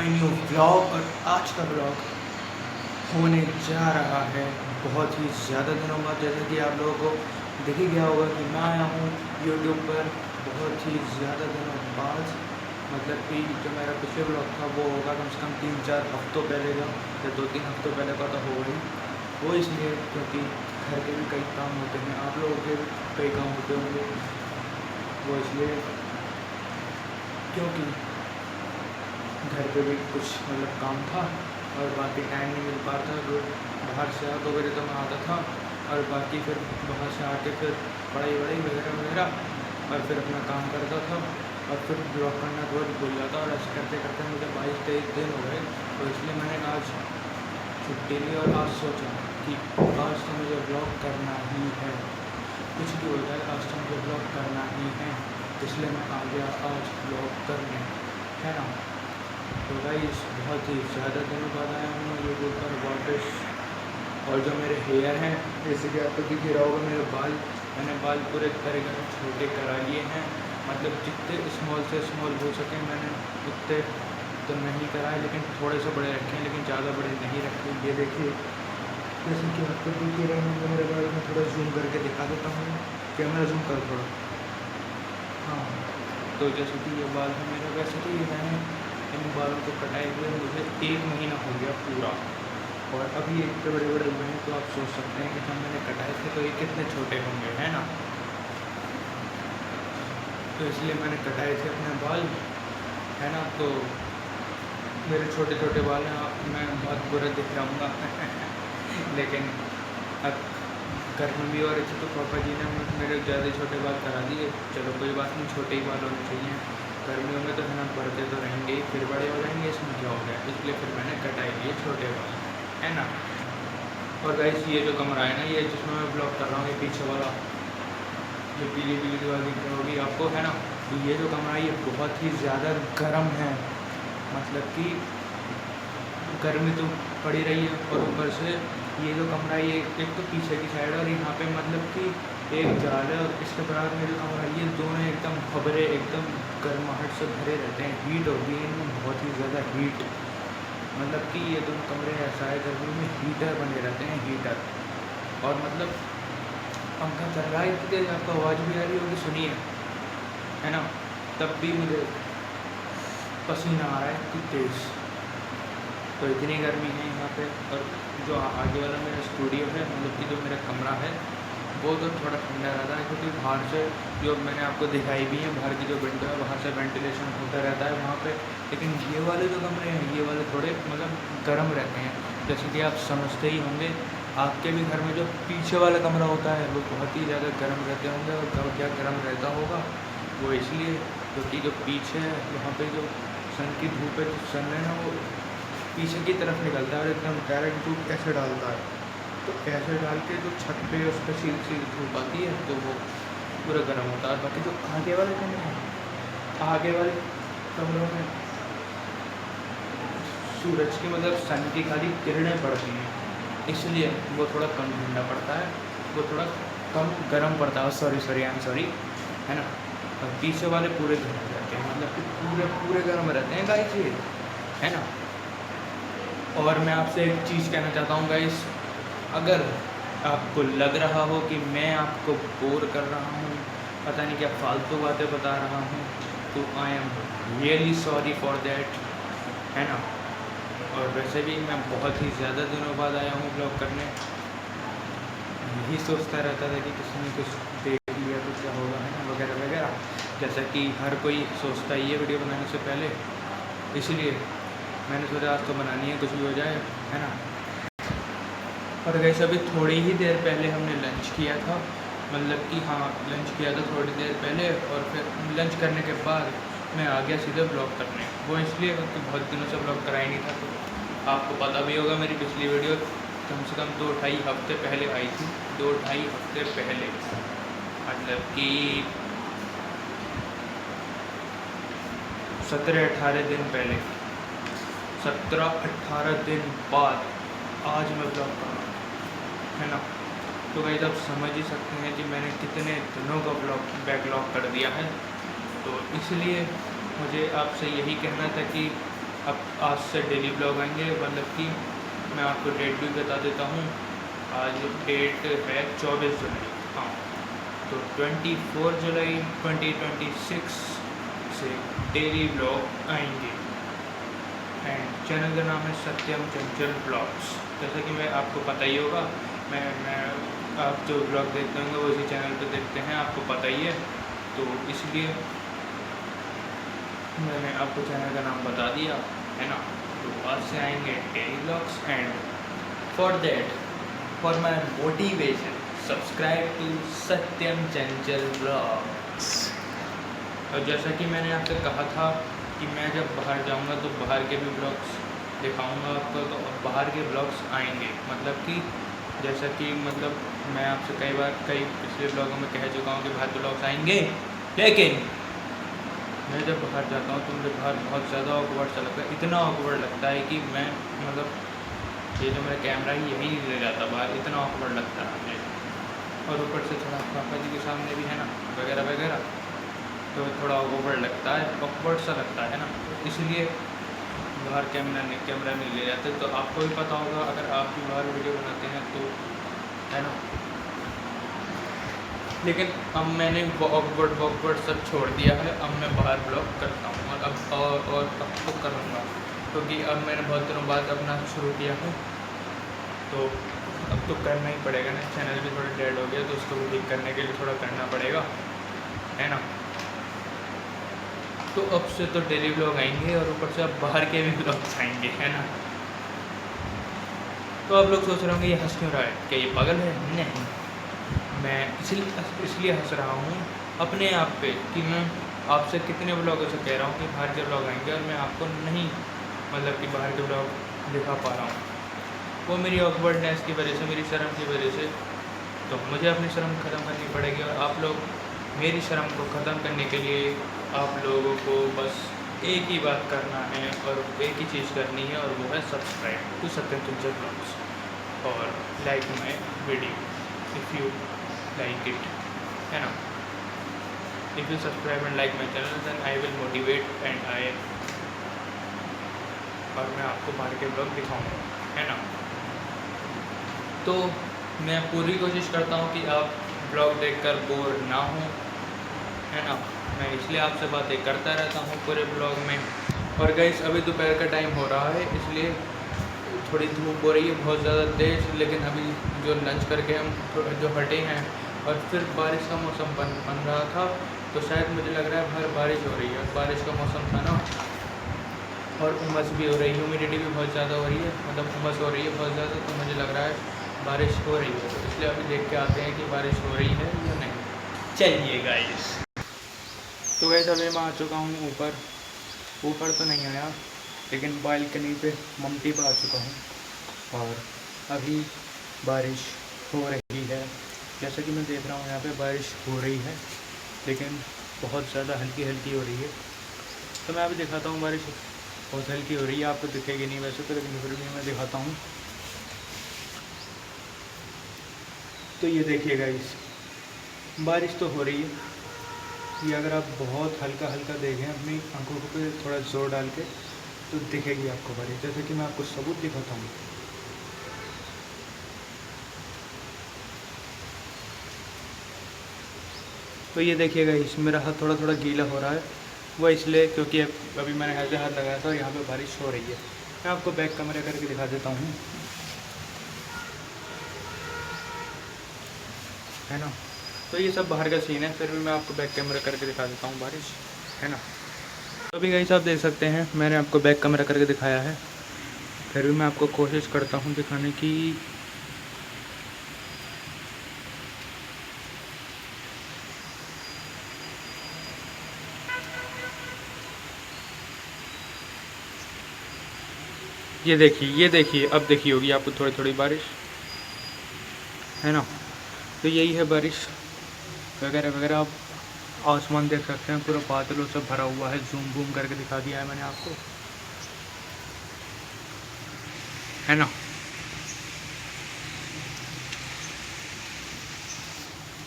New vlog. और आज का व्लॉग होने जा रहा है बहुत ही ज़्यादा दिनों बाद। जैसे कि आप लोगों को दिख ही गया होगा कि मैं आया हूँ यूट्यूब पर बहुत ही ज़्यादा दिनों बाद। मतलब कि जो मेरा पिछले व्लॉग था वो होगा कम से कम 3-4 हफ्तों पहले का, या 2-3 हफ्तों पहले का तो होगा ही। वो इसलिए क्योंकि घर के भी कई काम होते हैं, आप लोगों के भी कई काम होते होंगे। वो इसलिए क्योंकि घर पे भी कुछ मतलब काम था और बाकी टाइम नहीं मिल पाता। तो बाहर से आ तो वगैरह तो मैं आता था, और बाकी फिर बाहर से आके फिर पढ़ाई वढ़ाई वगैरह वगैरह, और फिर अपना काम करता था, और फिर ब्लॉग करना बहुत भूल जाता। और ऐसे करते करते मुझे 22-23 दिन हो गए। तो इसलिए मैंने आज छुट्टी ली और आज सोचा कि आज तो मुझे ब्लॉग करना ही है, कुछ भी हो जाए आज तो मुझे ब्लॉग करना ही है। इसलिए मैं आ गया आज ब्लॉग करने, है ना। तो गाइस बहुत ही ज़्यादा दिनों बाद आया हूँ मैं यूट्यूब पर वापस। और जो मेरे हेयर हैं, जैसे कि आपको दिख ही रहा होगा, मेरे बाल, मैंने बाल पूरे तरीके से छोटे करा लिए हैं। मतलब जितने स्मॉल से स्मॉल हो सके मैंने उतने तो नहीं कराए, लेकिन थोड़े से बड़े रखे हैं, लेकिन ज़्यादा बड़े नहीं रखे। ये देखिए, जैसे कि आपको दिख ही रहे होंगे मेरे बाल। में थोड़ा जूम करके दिखा देता हूँ, कैमरा जूम कर थोड़ा। हाँ, तो जैसे कि ये बाल है मेरे, वैसे तो ये मैंने इन बालों को कटाए हुए मुझे 1 महीना हो गया पूरा। और अभी ये इतने बड़े बड़े हुए हैं, तो आप सोच सकते हैं कि जब मैंने कटाए थे तो ये कितने छोटे होंगे, है ना। तो इसलिए मैंने कटाए थे अपने बाल, है ना। तो मेरे छोटे छोटे बाल हैं, मैं बहुत बुरा दिख रहा हूँ लेकिन अब घर में भी और अच्छे, तो पापा जी ने मेरे ज़्यादा छोटे बाल करा दिए। चलो कोई बात नहीं, छोटे ही बाल होने चाहिए। गर्मियों में तो है ना बढ़ते तो रहेंगे ही, फिर बड़े हो जाएंगे, इसमें क्या हो गया। इसलिए फिर मैंने कटाई लिए छोटे बाल, है ना। और गाइस ये जो कमरा है ना, ये जिसमें मैं ब्लॉग कर रहा हूँ, ये पीछे वाला, ये पीली पीली दीवार दिख रही होगी आपको, है ना। ये जो कमरा है ये बहुत ही ज़्यादा गर्म है। मतलब कि गर्मी तो पड़ी रही है, और ऊपर से ये जो कमरा है, ये एक तो पीछे की साइड है, और यहाँ पे मतलब कि एक जाल है, और इसके बराबर में जो कमरा है, ये दोनों एकदम खबरें एकदम गर्माहट से भरे रहते हैं। हीट होती है इनमें बहुत ही ज़्यादा हीट। मतलब कि ये दोनों कमरे ऐसा है, गर्मी में हीटर बने रहते हैं, हीटर। और मतलब पंखा चल रहा है इतनी तेज, आपको आवाज़ भी आ रही होगी, सुनिए, है ना। तब भी मुझे पसीना आ रहा है इतनी तेज़। तो इतनी गर्मी है यहाँ पे। और जो आगे वाला मेरा स्टूडियो है, मतलब कि जो मेरा कमरा है, वो तो थोड़ा ठंडा रहता है, क्योंकि बाहर से जो मैंने आपको दिखाई भी है, बाहर की जो विंडो है, वहाँ से वेंटिलेशन होता रहता है वहाँ पे। लेकिन ये वाले जो कमरे हैं, ये वाले थोड़े मतलब गर्म रहते हैं। जैसे कि आप समझते ही होंगे, आपके भी घर में जो पीछे वाला कमरा होता है वो बहुत ही ज़्यादा गर्म रहते होंगे। और क्या गर्म रहता होगा, वो इसलिए क्योंकि जो पीछे है वहाँ पर जो सन की धूप है, जो सन है ना, वो पीछे की तरफ निकलता है और एकदम डायरेक्ट धूप ऐसे डालता है। तो ऐसे डाल के जो छत पे उस पर सीधी सीधी धूप आती है, तो वो पूरा गर्म होता है। और बाकी जो आगे वाले कमरे हैं, आगे वाले कमरों में सूरज की मतलब सन की खाली किरणें पड़ती हैं, इसलिए वो थोड़ा कम ठंडा पड़ता है, वो थोड़ा कम गर्म पड़ता है। सॉरी आई एम सॉरी, है ना। और पीछे वाले पूरे गर्म रहते हैं, मतलब कि पूरे पूरे गर्म रहते हैं गाइस ये, है ना। और मैं आपसे एक चीज़ कहना चाहता हूँ गाइस, अगर आपको लग रहा हो कि मैं आपको बोर कर रहा हूँ, पता नहीं क्या फालतू बातें बता रहा हूँ, तो I am really sorry for that, है ना। और वैसे भी मैं बहुत ही ज़्यादा दिनों बाद आया हूँ ब्लॉग करने। यही सोचता रहता था कि किसी ने कुछ देख लिया तो क्या होगा, है ना, वगैरह वगैरह, जैसा कि हर कोई सोचता ही है वीडियो बनाने से पहले। इसलिए मैंने सोचा आज तो बनानी है, कुछ भी हो जाए, है ना। और वैसे अभी थोड़ी ही देर पहले हमने लंच किया था, मतलब कि हाँ लंच किया था थोड़ी देर पहले, और फिर लंच करने के बाद मैं आ गया सीधे ब्लॉग करने। वो इसलिए क्योंकि बहुत दिनों से ब्लॉग करा ही नहीं था। तो आपको पता भी होगा, मेरी पिछली वीडियो कम से कम 2-2.5 हफ्ते पहले आई थी, 2-2.5 हफ्ते पहले, मतलब कि 17-18 दिन पहले, 17-18 दिन बाद आज मैं ब्लॉग कर रहा हूँ, है ना। तो गाइस आप समझ ही सकते हैं कि मैंने कितने दिनों का ब्लॉग बैकलॉग कर दिया है। तो इसलिए मुझे आपसे यही कहना था कि अब आज से डेली ब्लॉग आएंगे, मतलब कि मैं आपको डेट भी बता देता हूँ। आज डेट है 24 जुलाई, हाँ, तो 24 जुलाई 2026 से डेली ब्लॉग आएंगे। एंड चैनल का नाम है सत्यम चंचल ब्लॉग्स। जैसा कि मैं आपको पता ही होगा, मैं आप जो ब्लॉग देखते होंगे वो इसी चैनल पे देखते हैं, आपको पता ही है, तो इसलिए मैंने आपको चैनल का नाम बता दिया है ना। तो आज से आएंगे daily blogs and for that, for my motivation, subscribe to Satyam Chanchal blogs. और जैसा कि मैंने आपसे कहा था कि मैं जब बाहर जाऊंगा तो बाहर के भी ब्लॉग्स दिखाऊंगा आपको, तो बाहर के ब्लॉग्स आएंगे। मतलब कि जैसा कि मतलब मैं आपसे कई पिछले ब्लॉगों में कह चुका हूँ कि बाहर के ब्लॉग्स आएंगे, लेकिन मैं जब बाहर जाता हूँ तो मुझे बाहर बहुत ज़्यादा ऑकवर्ड सा लगता है। इतना ऑकवर्ड लगता है कि मैं मतलब ये जो मेरा कैमरा है यही नहीं ले जाता बाहर, इतना ऑकवर्ड लगता है मुझे। और ऊपर से थोड़ा पापा जी के सामने भी है ना, वगैरह वगैरह, तो थोड़ा ऑकवर्ड लगता है, ऑकवर्ड सा लगता है ना, इसलिए बाहर कैमरा नहीं ले जाते। तो आपको भी पता होगा, अगर आप भी बाहर वीडियो बनाते हैं तो, है ना। लेकिन अब मैंने ऑकवर्ड सब छोड़ दिया है, अब मैं बाहर ब्लॉग करता हूँ और अब तो करूँगा, क्योंकि अब मैंने बहुत दिनों बाद अपना शुरू किया है, तो अब तो करना ही पड़ेगा ना। चैनल भी थोड़ा डेड हो गया, तो उसको भी ठीक करने के लिए थोड़ा करना पड़ेगा, है ना। तो अब से तो डेली ब्लॉग आएंगे और ऊपर से अब बाहर के भी ब्लॉग्स आएंगे, है ना। तो आप लोग सोच रहे होंगे ये हंस क्यों रहा है, क्या ये पागल है? नहीं, मैं इसलिए हंस रहा हूँ अपने आप पे कि मैं आपसे कितने ब्लॉगों से कह रहा हूँ कि बाहर के ब्लॉग आएंगे और मैं आपको नहीं, मतलब कि बाहर के ब्लॉग दिखा पा रहा हूँ। वो मेरी ऑकवर्डनेस की वजह से, मेरी शर्म की वजह से। तो मुझे अपनी शर्म ख़त्म करनी पड़ेगी, और आप लोग मेरी शर्म को ख़त्म करने के लिए आप लोगों को बस एक ही बात करना है और एक ही चीज़ करनी है, और वो है subscribe to Satyam Chanchal blogs और like my video if you like it, है ना। if you subscribe and like my channel then I will motivate and और मैं आपको बाहर के ब्लॉग दिखाऊंगा, है ना। तो मैं पूरी कोशिश करता हूँ कि आप ब्लॉग देखकर बोर ना हो, है ना। मैं इसलिए आपसे बातें करता रहता हूँ पूरे ब्लॉग में। और गाइस अभी दोपहर का टाइम हो रहा है, इसलिए थोड़ी धूप हो रही है बहुत ज़्यादा तेज़, लेकिन अभी जो लंच करके हम जो हटे हैं और फिर बारिश का मौसम बन रहा था, तो शायद मुझे लग रहा है बाहर बारिश हो रही है। बारिश का मौसम था ना, और उमस भी हो रही है, ह्यूमिडिटी भी बहुत ज़्यादा हो रही है, मतलब उमस हो रही है बहुत ज़्यादा, तो मुझे लग रहा है बारिश हो रही है। तो इसलिए अभी देख के आते हैं कि बारिश हो रही है या नहीं। चलिए गाइस, तो गाइस अभी मैं आ चुका हूँ ऊपर तो नहीं आया, लेकिन बालकनी पे मम्टी पर आ चुका हूँ और अभी बारिश हो रही है। जैसा कि मैं देख रहा हूँ यहाँ पे बारिश हो रही है, लेकिन बहुत ज़्यादा हल्की हल्की हो रही है। तो मैं अभी दिखाता हूँ, बारिश बहुत हल्की हो रही है, आपको दिखेगी नहीं वैसे तो, लेकिन फिर भी मैं दिखाता हूँ। तो ये देखिएगा, इस बारिश तो हो रही है। ये अगर आप बहुत हल्का हल्का देखें अपनी आंखों पे थोड़ा ज़ोर डाल के, तो दिखेगी आपको बारिश। जैसे कि मैं आपको सबूत दिखाता हूँ। तो ये देखिएगा, इस मेरा हाथ थोड़ा थोड़ा गीला हो रहा है, वो इसलिए क्योंकि अभी मैंने ऐसे हाथ लगाया था और यहाँ पे बारिश हो रही है। मैं आपको बैक कैमरा करके दिखा देता हूँ, है ना। तो ये सब बाहर का सीन है, फिर भी मैं आपको बैक कैमरा करके दिखा देता हूँ बारिश, है ना। तो अभी गाइस आप देख सकते हैं, मैंने आपको बैक कैमरा करके दिखाया है, फिर भी मैं आपको कोशिश करता हूँ दिखाने की। ये देखिए अब देखी होगी आपको थोड़ी थोड़ी बारिश, है ना। तो यही है बारिश वगैरह वगैरह। आप आसमान देख सकते हैं, पूरा बादलों से भरा हुआ है, जूम बूम करके दिखा दिया है मैंने आपको, है ना।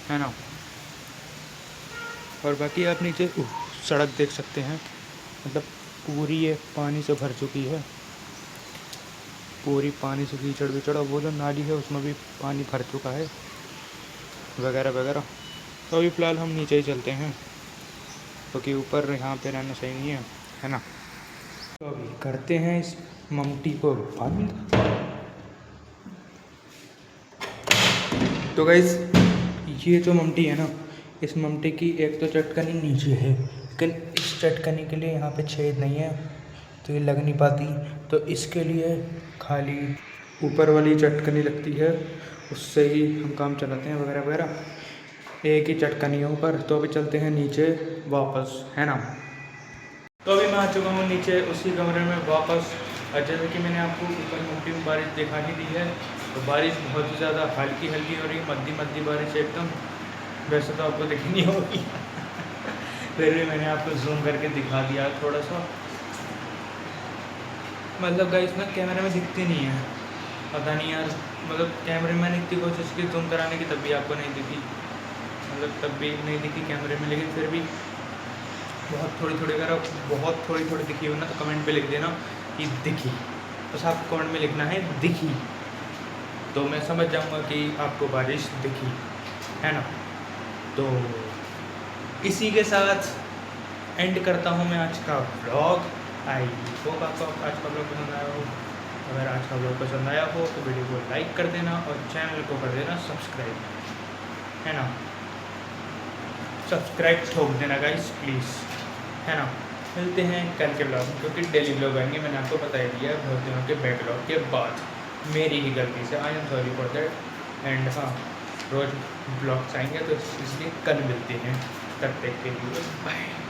है ना। और बाकी आप नीचे सड़क देख सकते हैं, मतलब पूरी ये पानी से भर चुकी है, पूरी पानी से कीचड़ विचड़। वो जो नाली है उसमें भी पानी भर चुका है वगैरह वगैरह। तो अभी फ़िलहाल हम नीचे ही चलते हैं क्योंकि ऊपर यहाँ पे रहना सही नहीं है ना। तो अभी करते हैं इस ममटी को बंद। तो गाइस ये जो ममटी है ना, इस ममटी की एक तो चटकनी नीचे है, लेकिन इस चटकनी के लिए यहाँ पे छेद नहीं है तो ये लग नहीं पाती। तो इसके लिए खाली ऊपर वाली चटकनी लगती है, उससे ही हम काम चलाते हैं वगैरह वगैरह। एक ही चटकनी है ऊपर। तो अभी चलते हैं नीचे वापस, है ना। तो अभी मैं आ चुका हूँ नीचे उसी कमरे में वापस। और जैसे कि मैंने आपको ऊपर ममटी में बारिश दिखा ही दी है, तो बारिश बहुत ही ज़्यादा हल्की हल्की हो रही है, मद्दी मद्दी बारिश एकदम। वैसे तो आपको दिखनी नहीं होगी फिर भी मैंने आपको जूम करके दिखा दिया थोड़ा सा। मतलब गाइस ना कैमरे में दिखती नहीं है, पता नहीं यार। मतलब कैमरे में मैंने इतनी कोशिश की जूम कराने की, तब भी आपको नहीं दिखी। मतलब तब भी नहीं दिखी कैमरे में, लेकिन फिर भी बहुत थोड़ी थोड़ी अगर बहुत थोड़ी थोड़ी दिखी हो ना तो कमेंट पे लिख देना कि दिखी। बस आपको कमेंट में लिखना है दिखी, तो मैं समझ जाऊंगा कि आपको बारिश दिखी, है ना। तो इसी के साथ एंड करता हूँ मैं आज का व्लॉग। आई होप आपको आज का व्लॉग पसंद आया हो। अगर आज का व्लॉग पसंद आया हो तो वीडियो को लाइक कर देना और चैनल को कर देना सब्सक्राइब, है ना। सब्सक्राइब ठोक देना गाइस प्लीज़, है ना। मिलते हैं कल के ब्लॉग में, क्योंकि डेली ब्लॉग आएंगे, मैंने आपको बता ही दिया है। बहुत दिनों के बैकलॉग के बाद मेरी ही गलती से, I am sorry for that. And हाँ, रोज़ ब्लॉग्स आएंगे तो इसलिए कल मिलते हैं, तब तक के लिए बाय।